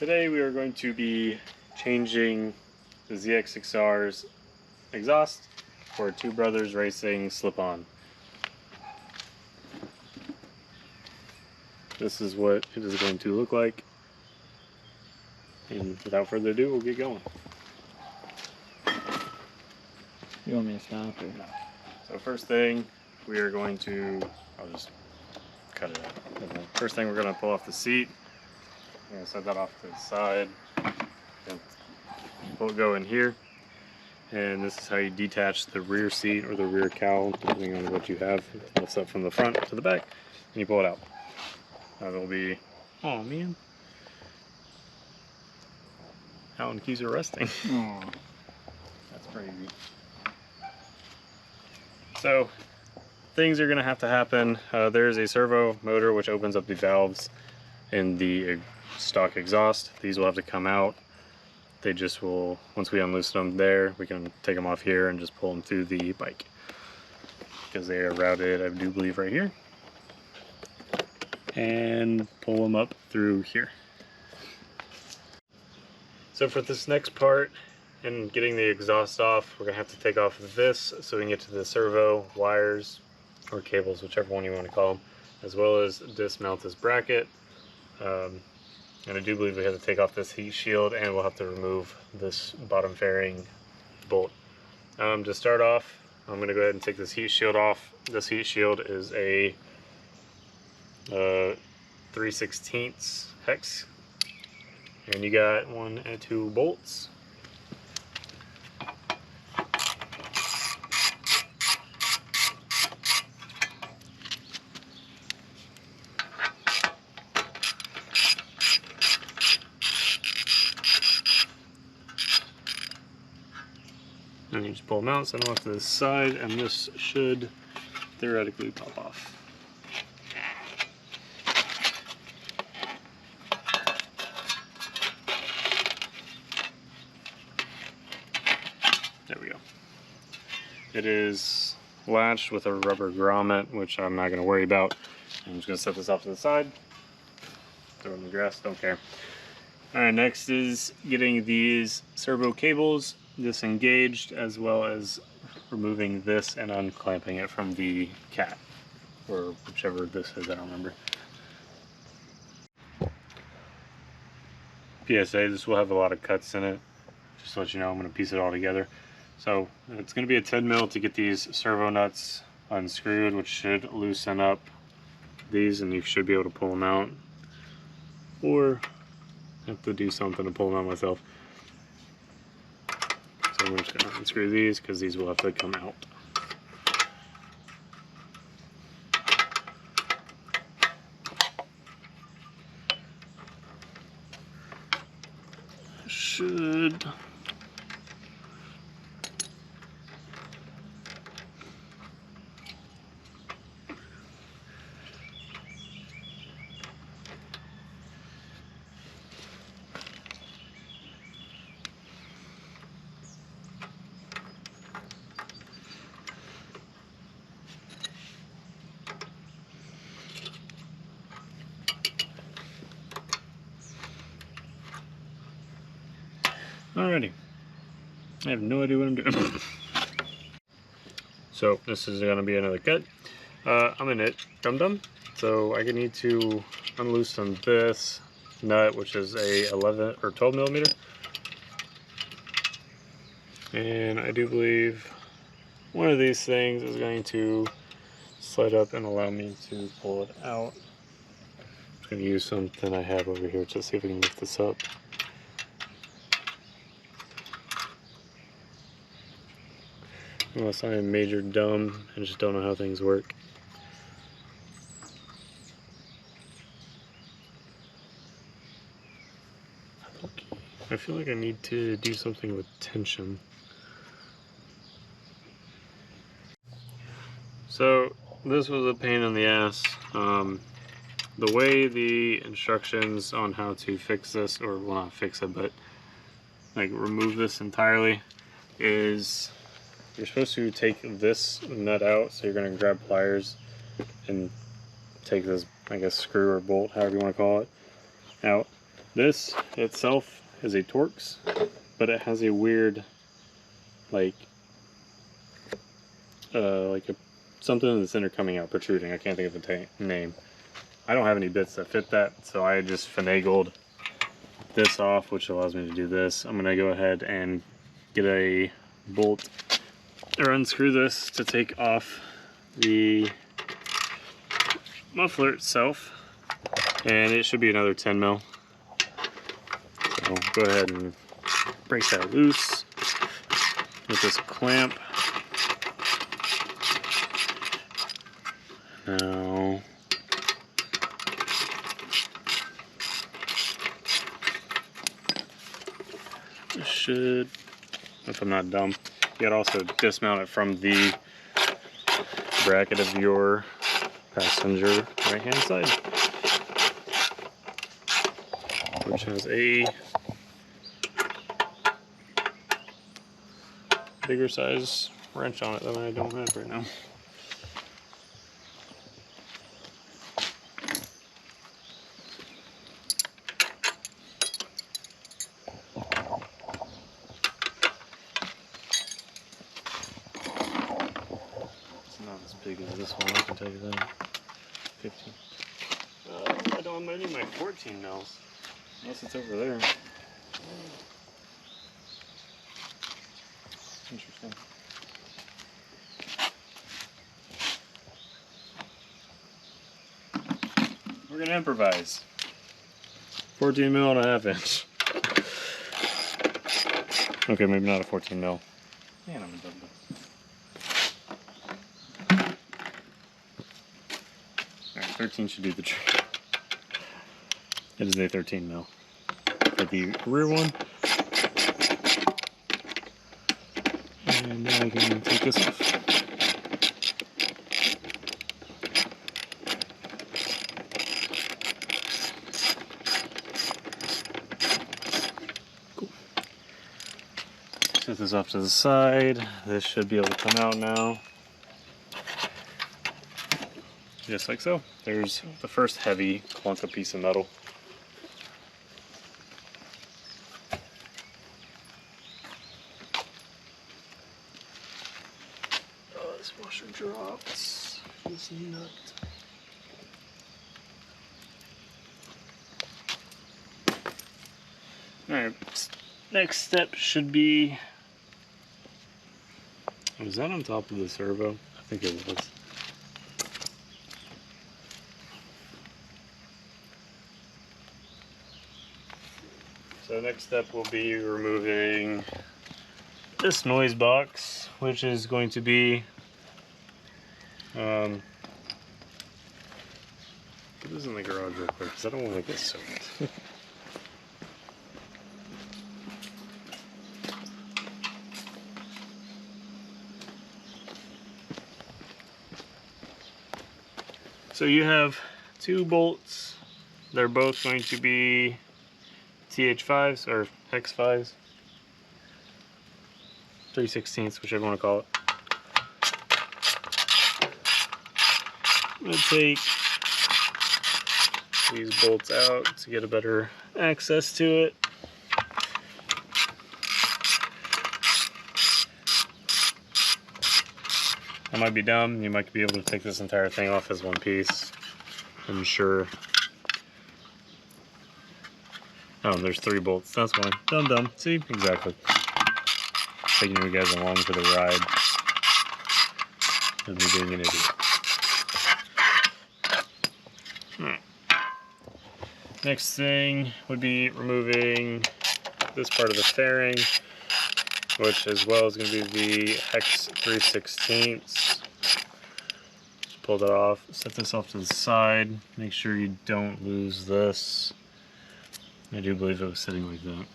Today we are going to be changing the ZX6R's exhaust for Two Brothers Racing slip-on. This is what it is going to look like, and without further ado, we'll get going. You want me to stop or? No. So first thing, we are going to, I'll just cut it out. First thing, we're going to pull off the seat. I'm going to set that off to the side. And we'll go in here. And this is how you detach the rear seat or the rear cowl, depending on what you have. It lifts up from the front to the back, and you pull it out. Now there'll be, oh man, Allen keys are resting. Oh. That's crazy. So, things are going to have to happen. There's a servo motor which opens up the valves in the stock exhaust. These will have to come out. They just will, once we unloose them there, we can take them off here and just pull them through the bike. Because they are routed, I do believe, right here. And pull them up through here. So for this next part, and getting the exhaust off, we're going to have to take off this so we can get to the servo wires or cables, whichever one you want to call them, as well as dismount this bracket. And I do believe we have to take off this heat shield, and we'll have to remove this bottom fairing bolt. To start off, I'm going to go ahead and take this heat shield off. This heat shield is a 3/16 hex, and you got 1 and 2 bolts. And you just pull them out, send them off to the side, and this should theoretically pop off. There we go. It is latched with a rubber grommet, which I'm not going to worry about. I'm just going to set this off to the side. Throw it in the grass, don't care. Alright, next is getting these servo cables disengaged, as well as removing this and unclamping it from the cat, or whichever this is, I don't remember. PSA, this will have a lot of cuts in it, just to let you know. I'm going to piece it all together. So it's going to be a 10 mil to get these servo nuts unscrewed, which should loosen up these, and you should be able to pull them out, or have to do something to pull them out myself. So I'm just going to unscrew these because these will have to come out. Should Alrighty, I have no idea what I'm doing. So this is going to be another cut. I'm in it, dum-dum. So I need to unloosen this nut, which is a 11 or 12 millimeter. And I do believe one of these things is going to slide up and allow me to pull it out. I'm just going to use something I have over here to see if we can lift this up. Unless I am major dumb and just don't know how things work. I feel like I need to do something with tension. So this was a pain in the ass. The way the instructions on how to fix this, or well, not fix it, but like remove this entirely, is you're supposed to take this nut out. So you're going to grab pliers and take this, I guess, screw or bolt, however you want to call it, out. This itself is a Torx, but it has a weird, like something in the center coming out, protruding. I can't think of the name. I don't have any bits that fit that, so I just finagled this off, which allows me to do this. I'm gonna go ahead and get a bolt or unscrew this to take off the muffler itself, and it should be another 10 mil. So go ahead and break that loose with this clamp. Now this should, if I'm not dumb, you gotta also dismount it from the bracket of your passenger right hand side, which has a bigger size wrench on it than I don't have right now. Not as big as this one, I can tell you that. 15. I might need my 14 mils. Unless it's over there. Interesting. We're gonna improvise. 14 mil and a half inch. Okay, maybe not a 14 mil. Man, I'm a dumb. Alright, 13 should do the trick. It is a 13 mil. For the rear one. And now I can take this off. Cool. Set this off to the side. This should be able to come out now. Just like so. There's the first heavy clunker piece of metal. Oh, this washer dropped. This nut. Alright, next step should be... Was that on top of the servo? I think it was. So next step will be removing this noise box, which is going to be put this in the garage real quick because I don't want to get soaked. So you have two bolts. They're both going to be TH5s or hex 5s, 3/16, whichever you want to call it. I'm going to take these bolts out to get a better access to it. I might be dumb, you might be able to take this entire thing off as one piece. I'm sure. Oh, there's 3 bolts. That's why. Dumb. See? Exactly. Taking you guys along for the ride. And me being an idiot. Alright. Next thing would be removing this part of the fairing, which as well is going to be the hex 3/16. Just pull that off. Set this off to the side. Make sure you don't lose this. I do believe it was sitting like that.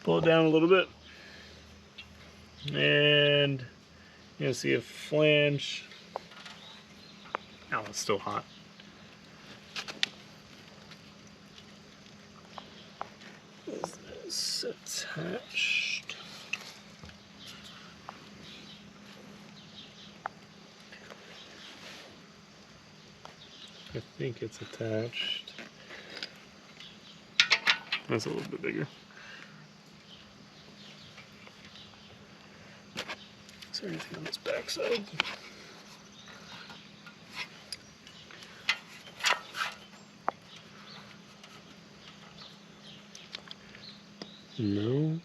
Pull it down a little bit. And you'll see a flange. Oh, it's still hot. Is this attached? I think it's attached. That's a little bit bigger. Is there anything on this back side? No.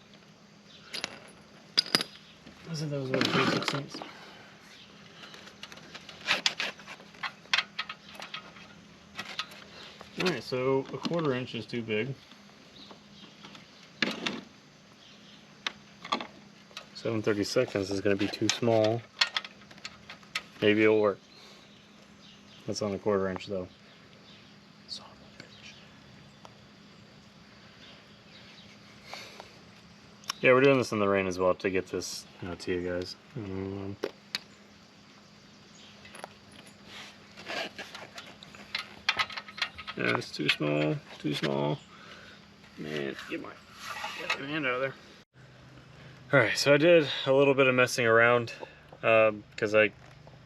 I said that was what, 36 cents. Alright, so a 1/4 inch is too big. 7/32 is going to be too small. Maybe it'll work. That's on a 1/4 inch though. Son of a bitch. Yeah, we're doing this in the rain as well to get this out to you guys. Yeah, it's too small, too small. Man, get my hand out of there. Alright, so I did a little bit of messing around because I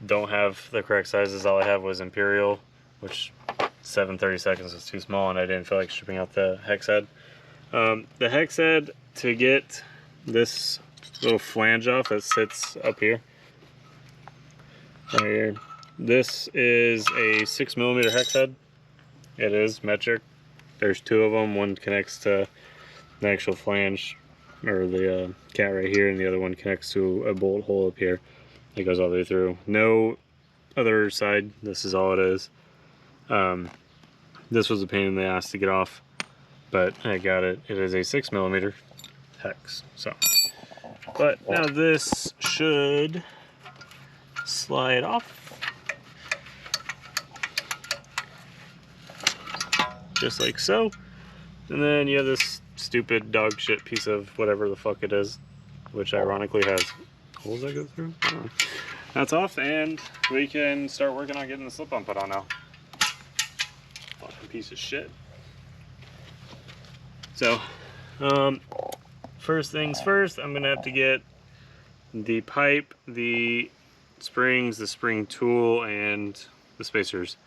don't have the correct sizes. All I have was Imperial, which 7/32 was too small and I didn't feel like stripping out the hex head. The hex head, to get this little flange off that sits up here, right here, this is a 6mm hex head. It is metric. There's 2 of them. One connects to the actual flange, or the cat right here, and the other one connects to a bolt hole up here. It goes all the way through. No other side. This is all it is. This was a pain in the ass to get off, but I got it. It is a 6mm hex. So, but now this should slide off. Just like so. And then you have this stupid dog shit piece of whatever the fuck it is, which ironically has holes that go through. I don't know. That's off, and we can start working on getting the slip-on put on now. Fucking piece of shit. So, first things first, I'm gonna have to get the pipe, the springs, the spring tool, and the spacers,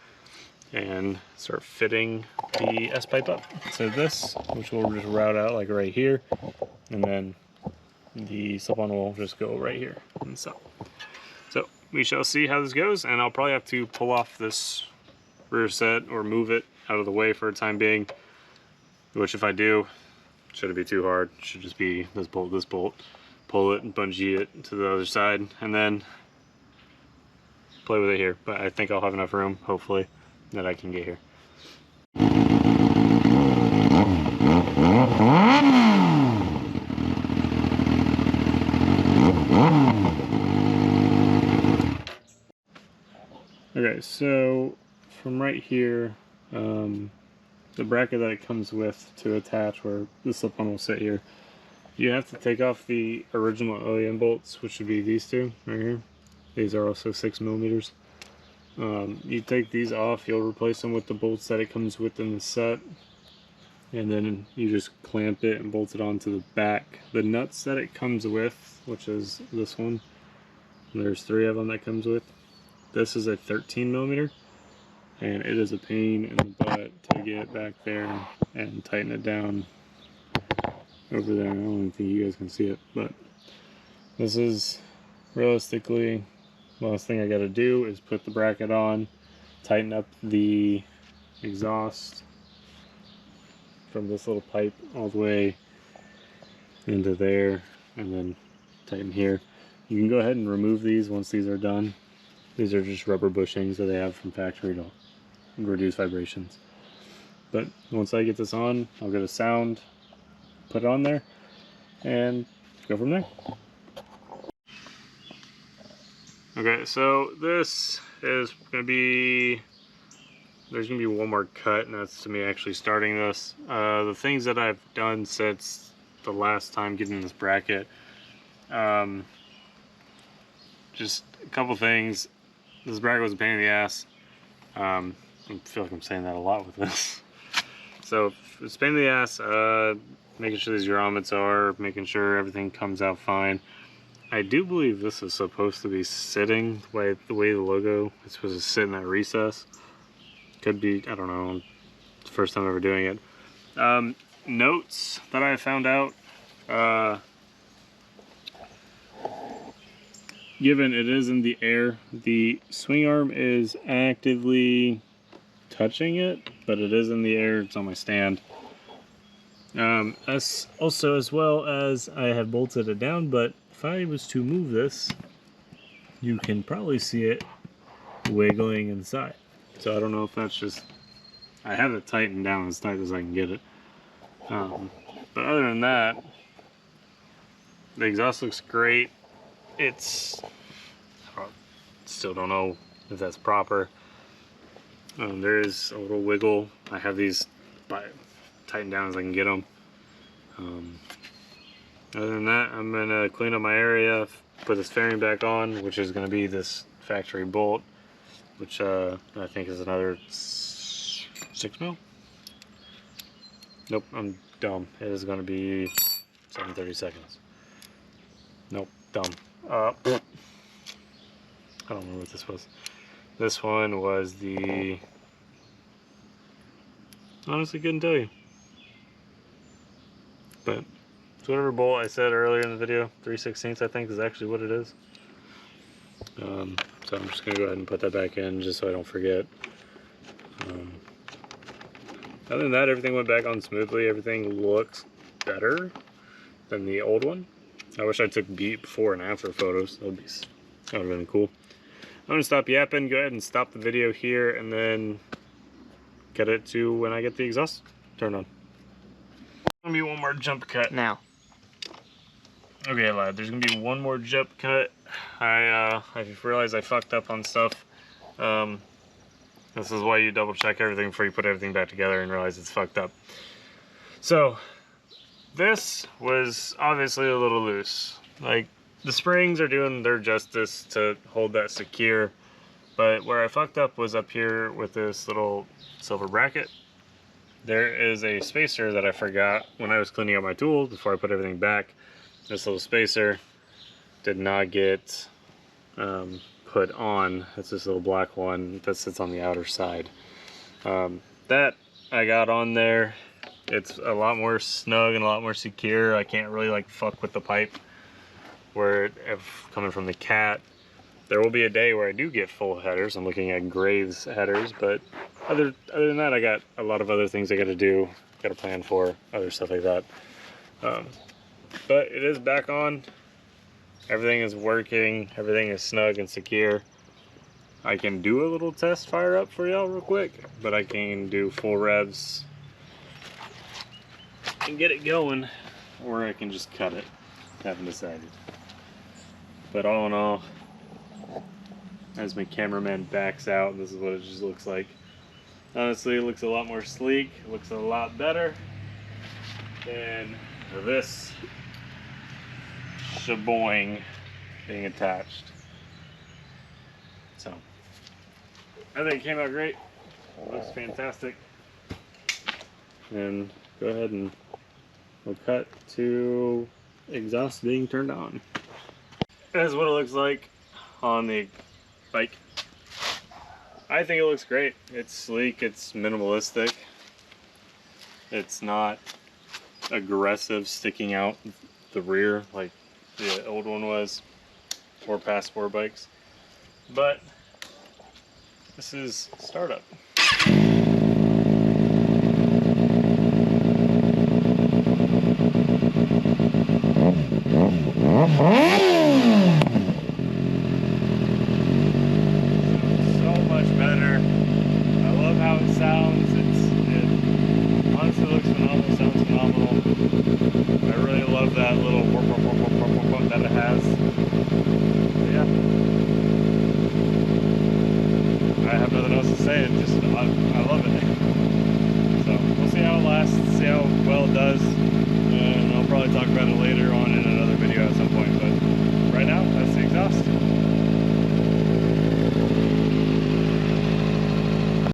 and start fitting the S-pipe up. So this, which will just route out like right here, and then the slip-on will just go right here and so. So we shall see how this goes, and I'll probably have to pull off this rear set or move it out of the way for a time being, which if I do, shouldn't be too hard. Should just be this bolt, pull it and bungee it to the other side, and then play with it here. But I think I'll have enough room, hopefully, that I can get here. Okay, so from right here, the bracket that it comes with to attach where the slip-on will sit here, you have to take off the original OEM bolts, which would be these 2 right here. These are also 6mm. You take these off, you'll replace them with the bolts that it comes with in the set, and then you just clamp it and bolt it onto the back. The nuts that it comes with, which is this one, there's 3 of them that comes with. This is a 13mm, and it is a pain in the butt to get back there and tighten it down over there. I don't even think you guys can see it, but this is realistically the last thing I got to do is put the bracket on, tighten up the exhaust from this little pipe all the way into there, and then tighten here. You can go ahead and remove these once these are done. These are just rubber bushings that they have from factory to reduce vibrations. But once I get this on, I'll get a sound, put it on there, and go from there. Okay, so this is going to be, there's going to be one more cut, and that's to me actually starting this. The things that I've done since the last time getting this bracket, just a couple things. This bracket was a pain in the ass. I feel like I'm saying that a lot with this. So it's a pain in the ass, making sure these grommets are, making sure everything comes out fine. I do believe this is supposed to be sitting the way the logo is supposed to sit in that recess. Could be, I don't know, it's the first time ever doing it. notes that I found out. Given it is in the air, the swing arm is actively touching it, but it is in the air. It's on my stand. As well as I have bolted it down, but if I was to move this, you can probably see it wiggling inside. So I don't know if that's just, I have it tightened down as tight as I can get it. But other than that, the exhaust looks great. It's, I still don't know if that's proper. There is a little wiggle. I have these tightened down as I can get them. Other than that, I'm gonna clean up my area, put this fairing back on, which is gonna be this factory bolt, which I think is another 6 mil. Nope, I'm dumb. It is gonna be 7/32. Nope, dumb. I don't remember what this was. This one was the, honestly couldn't tell you. But it's whatever bolt I said earlier in the video, 3/16 I think is actually what it is. So I'm just gonna go ahead and put that back in just so I don't forget. Other than that, everything went back on smoothly. Everything looks better than the old one. I wish I took before and after photos. That would have been cool. I'm gonna stop yapping, go ahead and stop the video here, and then get it to when I get the exhaust turned on. There's gonna be one more jump cut. Now. Okay, lad, there's gonna be one more jump cut. I realized I fucked up on stuff. This is why you double check everything before you put everything back together and realize it's fucked up. So, this was obviously a little loose. Like, the springs are doing their justice to hold that secure, but where I fucked up was up here with this little silver bracket. There is a spacer that I forgot when I was cleaning up my tools before I put everything back. This little spacer did not get put on. It's this little black one that sits on the outer side. That I got on there. It's a lot more snug and a lot more secure. I can't really like fuck with the pipe where if coming from the cat. There will be a day where I do get full headers. I'm looking at Graves headers, but other than that, I got a lot of other things I got to do, got to plan for, other stuff like that. But it is back on. Everything is working. Everything is snug and secure. I can do a little test fire up for y'all real quick, but I can do full revs and get it going, or I can just cut it. Haven't decided. But all in all, as my cameraman backs out, this is what it just looks like. Honestly, it looks a lot more sleek. It looks a lot better than this shaboing being attached. So, I think it came out great. It looks fantastic. And go ahead and we'll cut to exhaust being turned on. That's what it looks like on the bike. I think it looks great. It's sleek, it's minimalistic. It's not aggressive sticking out the rear like the old one was, or past sport bikes. But this is startup. That little whoop that it has. Yeah. I have nothing else to say. I love it. So we'll see how it lasts, see how well it does, and I'll probably talk about it later on in another video at some point. But right now, that's the exhaust.